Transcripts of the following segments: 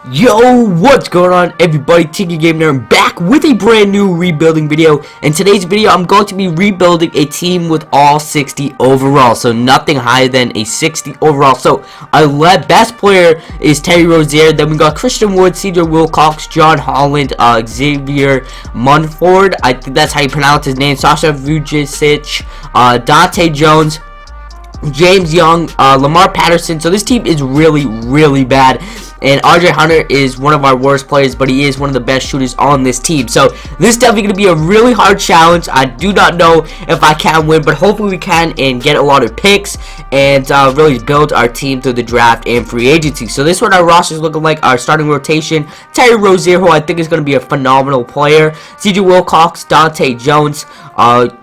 Yo, what's going on everybody? 2K Gamer back with a brand new rebuilding video. In today's video, I'm going to be rebuilding a team with all 60 overall. So nothing higher than a 60 overall. So our best player is Terry Rozier. Then we got Christian Wood, Cedar Wilcox, John Holland, Xavier Munford. I think that's how you pronounce his name. Sasha Vujicic, Dante Jones, James Young, Lamar Patterson. So this team is really bad. And RJ Hunter is one of our worst players, but he is one of the best shooters on this team. So this is definitely going to be a really hard challenge. I do not know if I can win, but hopefully we can and get a lot of picks and really build our team through the draft and free agency. So this is what our roster is looking like. Our starting rotation: Terry Rozier, who I think is going to be a phenomenal player; CJ Wilcox, Dante Jones,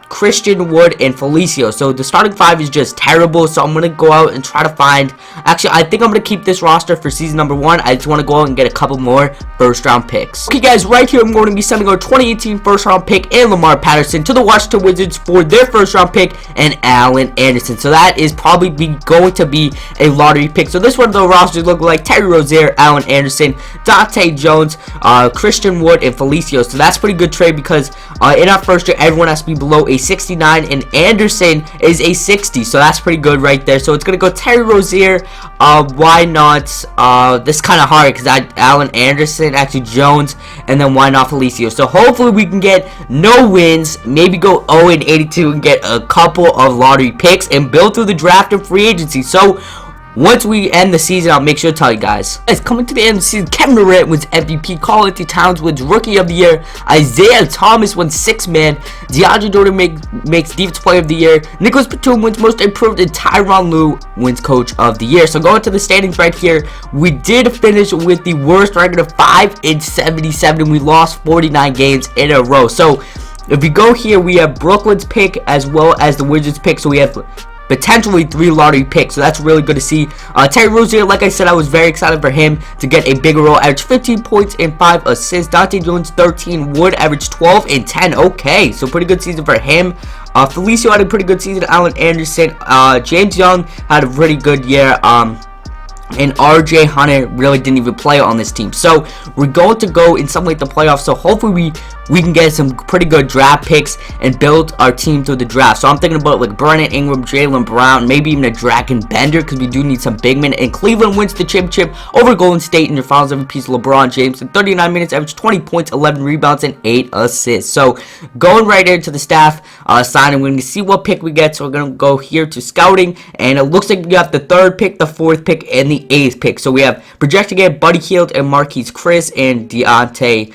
Christian Wood, and Felicio. So the starting five is just terrible, so I'm going to go out and try to find... Actually, I think I'm going to keep this roster for season number 1. I just want to go out and get a couple more first round picks. Okay guys, right here I'm going to be sending our 2018 first round pick and Lamar Patterson to the Washington Wizards for their first round pick and Allen Anderson. So that is probably going to be a lottery pick. So this one of the rosters look like Terry Rozier, Allen Anderson, Dante Jones, Christian Wood, and Felicio. So that's pretty good trade because in our first year everyone has to be below a 69 and Anderson is a 60, so that's pretty good right there. So it's gonna go Terry Rozier. Why not this kind of hard because I Allen Anderson, actually Jones, and then why not Felicio? So hopefully we can get no wins, maybe go 0-82 and get a couple of lottery picks and build through the draft and free agency. So once we end the season, I'll make sure to tell you guys. Guys, coming to the end of the season, Kevin Durant wins MVP, Karl Anthony Towns wins Rookie of the Year, Isaiah Thomas wins 6th Man, DeAndre Jordan makes Defensive Player of the Year, Nicholas Batum wins Most Improved, and Tyronn Lue wins Coach of the Year. So going to the standings right here, we did finish with the worst record of 5-77, and we lost 49 games in a row. So if we go here, we have Brooklyn's pick as well as the Wizards pick, so we have potentially 3 lottery picks, so that's really good to see. Terry Rozier, like I said, I was very excited for him to get a bigger role. Average 15 points and 5 assists. Dante Jones 13. Wood averaged 12 and 10. Okay, so pretty good season for him. Felicio had a pretty good season. Allen Anderson, James Young had a pretty good year. And RJ Hunter really didn't even play on this team. So we're going to go in some way to the playoffs. So hopefully we can get some pretty good draft picks and build our team through the draft. So I'm thinking about like Bryant, Ingram, Jaylen Brown, maybe even a Dragon Bender because we do need some big men. And Cleveland wins the championship over Golden State in their finals MVP. LeBron James in 39 minutes, averaged 20 points, 11 rebounds, and 8 assists. So going right into the staff signing, we're going to see what pick we get. So we're going to go here to scouting, and it looks like we got the 3rd pick, the 4th pick, and the 8th pick. So we have projected to get Buddy Hield and Marquise Chris and Deontay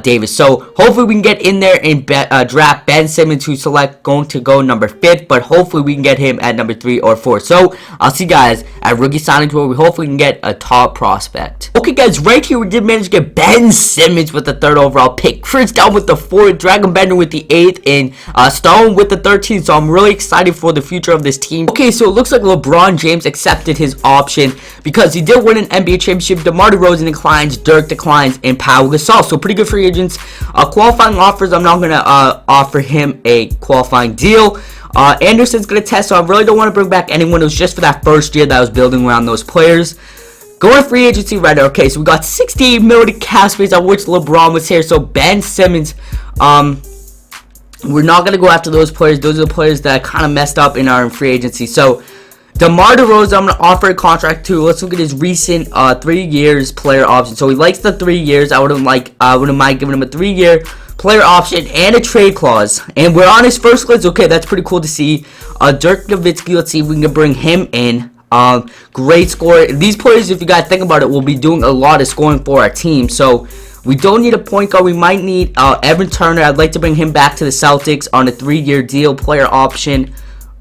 Davis. So hopefully we can get in there and draft Ben Simmons, who's going to go number 5th, but hopefully we can get him at number 3 or 4. So I'll see you guys at rookie signings where we hopefully can get a top prospect. Okay guys, right here we did manage to get Ben Simmons with the 3rd overall pick, Chris Down with the 4th, Dragon Bender with the 8th, and Stone with the 13th. So I'm really excited for the future of this team. Okay, so it looks like LeBron James accepted his option because he did win an NBA championship. DeMar DeRozan declines, Dirk declines, and Pau Gasol. So pretty good free agents. Qualifying offers, I'm not going to offer him a qualifying deal. Anderson's going to test, so I really don't want to bring back anyone. It was just for that first year that I was building around those players. Going to free agency right now. Okay, so we got 68 million cap space, on which LeBron was here. So Ben Simmons, we're not going to go after those players. Those are the players that kind of messed up in our free agency. So DeMar DeRozan, I'm going to offer a contract to. Let's look at his recent 3 years player option. So he likes the 3 years. I wouldn't mind giving him a 3-year player option and a trade clause. And we're on his first list. Okay, that's pretty cool to see. Dirk Nowitzki, let's see if we can bring him in. Great scorer. These players, if you guys think about it, will be doing a lot of scoring for our team. So we don't need a point guard. We might need Evan Turner. I'd like to bring him back to the Celtics on a 3-year deal, player option.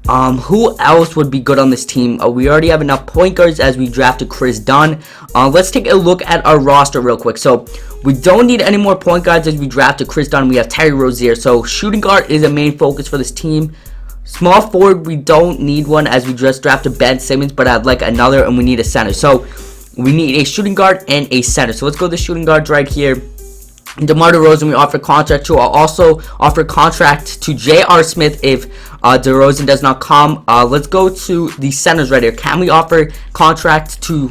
Who else would be good on this team? We already have enough point guards as we drafted Chris Dunn. Let's take a look at our roster real quick. So we don't need any more point guards as we drafted Chris Dunn. We have Terry Rozier. So shooting guard is a main focus for this team. Small forward, we don't need one as we just drafted Ben Simmons, but I'd like another, and we need a center. So we need a shooting guard and a center. So let's go to the shooting guards right here. DeMar DeRozan, we offer contract to. I'll also offer contract to J.R. Smith if DeRozan does not come. Let's go to the centers right here. Can we offer contract to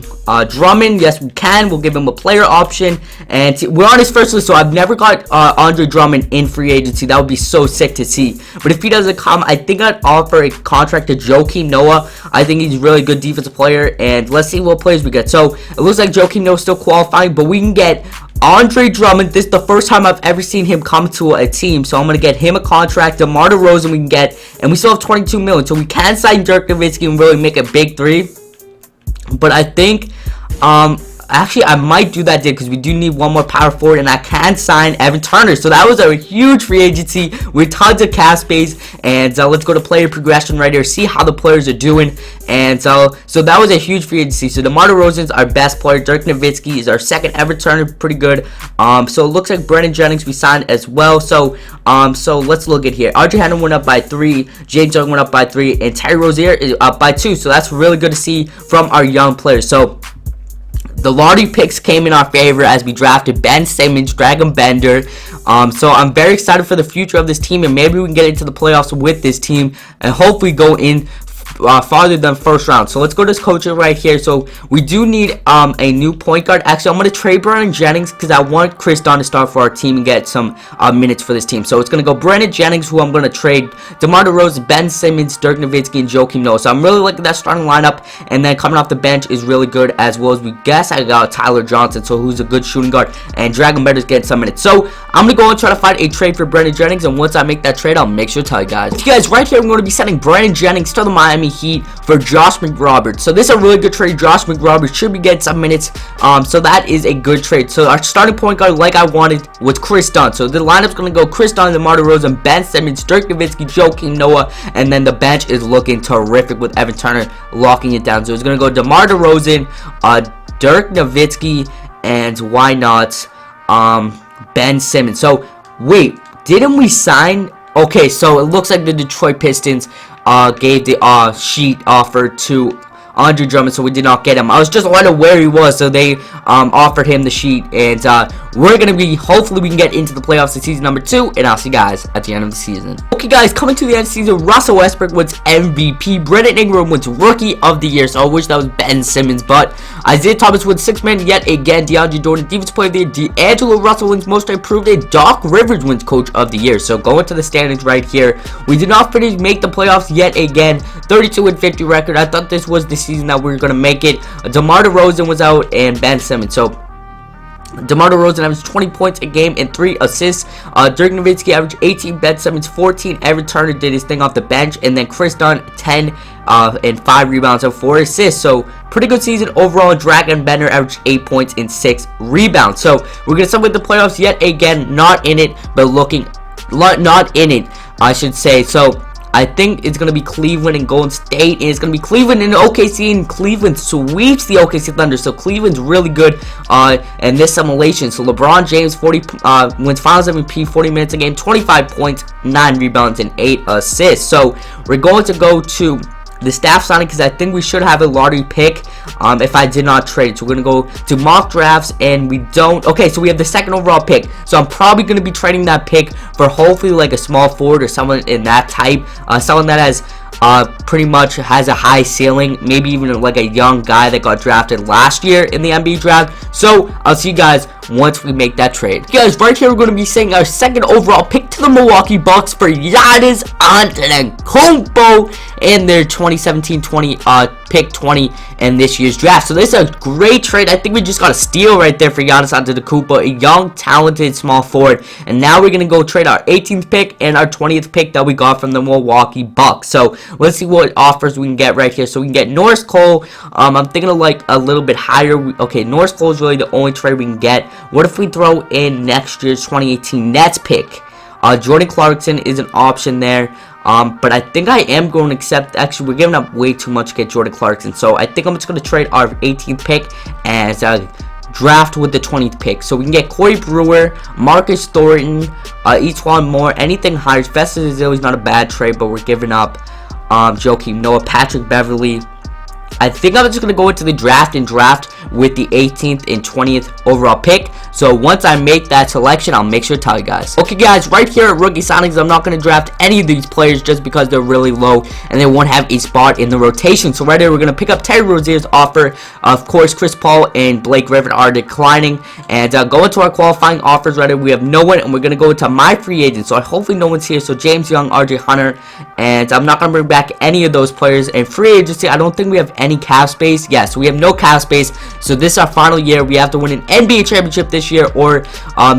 Drummond? Yes, we can. We'll give him a player option. And we're on his first list, so I've never got Andre Drummond in free agency. That would be so sick to see. But if he doesn't come, I think I'd offer a contract to Joakim Noah. I think he's a really good defensive player. And let's see what players we get. So it looks like Joakim Noah still qualifying, but we can get Andre Drummond. This is the first time I've ever seen him come to a team, so I'm going to get him a contract. DeMar DeRozan we can get, and we still have 22 million, so we can sign Dirk Nowitzki and really make a big three. But I think, actually, I might do that deal because we do need one more power forward, and I can sign Evan Turner. So that was a huge free agency with tons of cap space. And let's go to player progression right here, see how the players are doing. And so that was a huge free agency. So DeMar DeRozan's our best player. Dirk Nowitzki is our second. Evan Turner, pretty good. So it looks like Brandon Jennings we signed as well. So let's look at here. RJ Hammond went up by 3. James Young went up by 3, and Terry Rozier is up by 2. So that's really good to see from our young players. So the lottery picks came in our favor as we drafted Ben Simmons, Dragon Bender. So I'm very excited for the future of this team, and maybe we can get into the playoffs with this team and hopefully go in farther than first round. So let's go to this coaching right here. So we do need a new point guard. Actually, I'm going to trade Brandon Jennings because I want Chris Dunn to start for our team and get some minutes for this team. So it's going to go Brandon Jennings, who I'm going to trade, DeMar DeRozan, Ben Simmons, Dirk Nowitzki, and Joakim Noah. So I'm really liking that starting lineup, and then coming off the bench is really good, as well as we guess I got Tyler Johnson, so who's a good shooting guard, and Dragon Bender's getting some minutes. So I'm going to go and try to find a trade for Brandon Jennings, and once I make that trade, I'll make sure to tell you guys. You guys, right here, I'm going to be sending Brandon Jennings to the Miami Heat for Josh McRoberts. So this is a really good trade. Josh McRoberts should be getting some minutes. So that is a good trade. So our starting point guard, like I wanted, was Chris Dunn. So the lineup's going to go Chris Dunn, DeMar DeRozan, Ben Simmons, Dirk Nowitzki, Joakim Noah, and then the bench is looking terrific with Evan Turner locking it down. So it's going to go DeMar DeRozan, Dirk Nowitzki, and why not Ben Simmons. So wait, didn't we sign? Okay, so it looks like the Detroit Pistons gave the sheet offer to Andre Drummond, so we did not get him. I was just wondering where he was, so they offered him the sheet, and we're gonna be, hopefully we can get into the playoffs in season number 2, and I'll see you guys at the end of the season. Okay guys, coming to the end of the season, Russell Westbrook wins MVP, Brandon Ingram wins Rookie of the Year, so I wish that was Ben Simmons, but Isaiah Thomas wins 6th man yet again, DeAndre Jordan Defensive Player of the Year, D'Angelo Russell wins Most Improved, and Doc Rivers wins Coach of the Year. So going to the standings right here, we did not make the playoffs yet again, 32-50 record. I thought this was the season that we were going to make it. DeMar DeRozan was out, and Ben Simmons. So DeMar DeRozan averaged 20 points a game and 3 assists. Dirk Nowitzki averaged 18, Ben Simmons 14. Evan Turner did his thing off the bench, and then Chris Dunn 10 and 5 rebounds and 4 assists. So pretty good season overall. Dragon Bender averaged 8 points and 6 rebounds. So we're gonna start with the playoffs yet again. Not in it, but looking not in it, I should say. So I think it's going to be Cleveland and Golden State, and it's going to be Cleveland and OKC, and Cleveland sweeps the OKC Thunder. So Cleveland's really good in this simulation. So LeBron James wins Finals MVP, 40 minutes a game, 25 points, 9 rebounds, and 8 assists. So we're going to go to the staff signing because I think we should have a lottery pick if I did not trade. So we're going to go to mock drafts, and we don't. Okay, so we have the 2nd overall pick. So I'm probably going to be trading that pick for hopefully like a small forward or someone in that type. Someone that has pretty much has a high ceiling, maybe even like a young guy that got drafted last year in the NBA draft. So I'll see you guys once we make that trade. Guys, right here we're going to be saying our 2nd overall pick to the Milwaukee Bucks for Giannis Antetokounmpo in their 2017-20 pick 20 in this year's draft. So this is a great trade. I think we just got a steal right there for Giannis Antetokounmpo, a young, talented small forward. And now we're going to go trade our 18th pick and our 20th pick that we got from the Milwaukee Bucks. So let's see what offers we can get right here. So we can get Norris Cole. I'm thinking of like a little bit higher. Okay, Norris Cole is really the only trade we can get. What if we throw in next year's 2018 Nets pick? Jordan Clarkson is an option there. But I think I am going to accept. Actually, we're giving up way too much to get Jordan Clarkson. So I think I'm just going to trade our 18th pick as a draft with the 20th pick. So we can get Corey Brewer, Marcus Thornton, each one more. Anything higher. Festus is always not a bad trade, but we're giving up Joakim Noah, Patrick Beverly. I think I'm just going to go into the draft and draft with the 18th and 20th overall pick. So once I make that selection, I'll make sure to tell you guys. Okay guys, right here at rookie signings, I'm not going to draft any of these players just because they're really low and they won't have a spot in the rotation. So right here, we're going to pick up Terry Rozier's offer. Of course, Chris Paul and Blake Griffin are declining. And go into our qualifying offers right here. We have no one, and we're going to go into my free agent. So hopefully no one's here. So James Young, RJ Hunter, and I'm not going to bring back any of those players. And free agency, I don't think we have any cap space. Yes, we have no cap space. So this is our final year. We have to win an NBA championship this year, or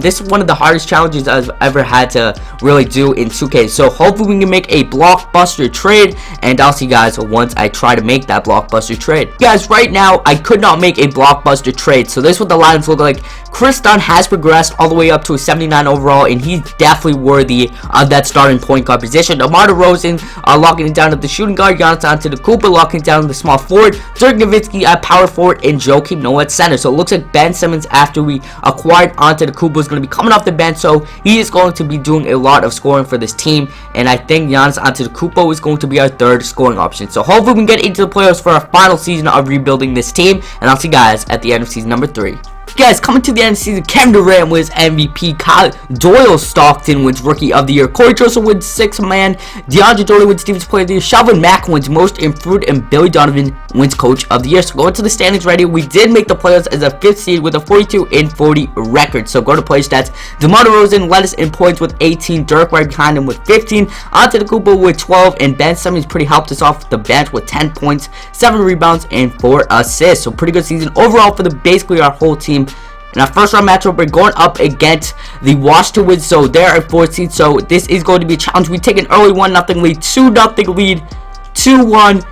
this is one of the hardest challenges I've ever had to really do in 2K. So hopefully we can make a blockbuster trade, and I'll see you guys once I try to make that blockbuster trade. Guys, right now I could not make a blockbuster trade, so this is what the lines look like. Chris Dunn has progressed all the way up to a 79 overall, and he's definitely worthy of that starting point guard position. DeMar DeRozan locking it down at the shooting guard, Giannis Antetokounmpo locking it down at the small forward, Dirk Nowitzki at power forward, and Joakim Noah at center. So it looks like Ben Simmons, after we acquired Antetokounmpo, is going to be coming off the bench, so he is going to be doing a lot of scoring for this team, and I think Giannis Antetokounmpo is going to be our third scoring option. So hopefully we can get into the playoffs for our final season of rebuilding this team, and I'll see you guys at the end of season number 3. Guys, coming to the end of the season, Kevin Durant wins MVP, Doyle Stockton wins Rookie of the Year, Corey Joseph wins 6th Man, DeAndre Jordan wins Defensive Player of the Year, Shelvin Mack wins Most Improved, and Billy Donovan wins Coach of the Year. So going to the standings right here, we did make the playoffs as a 5th seed with a 42-40 record. So go to player stats. DeMar DeRozan led us in points with 18, Dirk right behind him with 15, Antetokounmpo with 12, and Ben Simmons pretty helped us off the bench with 10 points, 7 rebounds, and 4 assists. So pretty good season overall for basically our whole team. In our first round matchup, we're going up against the Washington Wizards, so they're at 4th seed, so this is going to be a challenge. We take an early 1-0 lead, 2-0 lead, 2-1,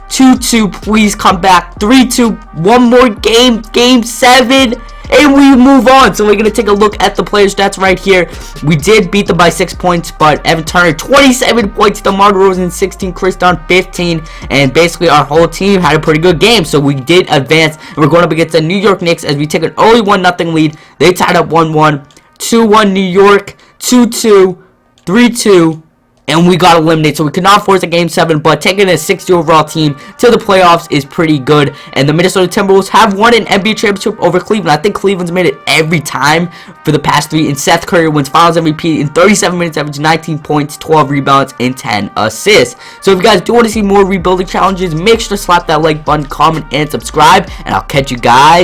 2-2, please come back, 3-2, one more game, game 7, and we move on. So we're going to take a look at the player stats right here. We did beat them by 6 points, but Evan Turner 27 points, DeMar DeRozan 16, Chris Dunn 15, and basically our whole team had a pretty good game. So we did advance. We're going up against the New York Knicks as we take an early 1-0 lead. They tied up 1-1, 2-1 New York, 2-2, 3-2. And we got eliminated, so we could not force a game 7, but taking a 60 overall team to the playoffs is pretty good. And the Minnesota Timberwolves have won an NBA championship over Cleveland. I think Cleveland's made it every time for the past 3. And Seth Curry wins Finals MVP in 37 minutes, average 19 points, 12 rebounds, and 10 assists. So if you guys do want to see more rebuilding challenges, make sure to slap that like button, comment, and subscribe. And I'll catch you guys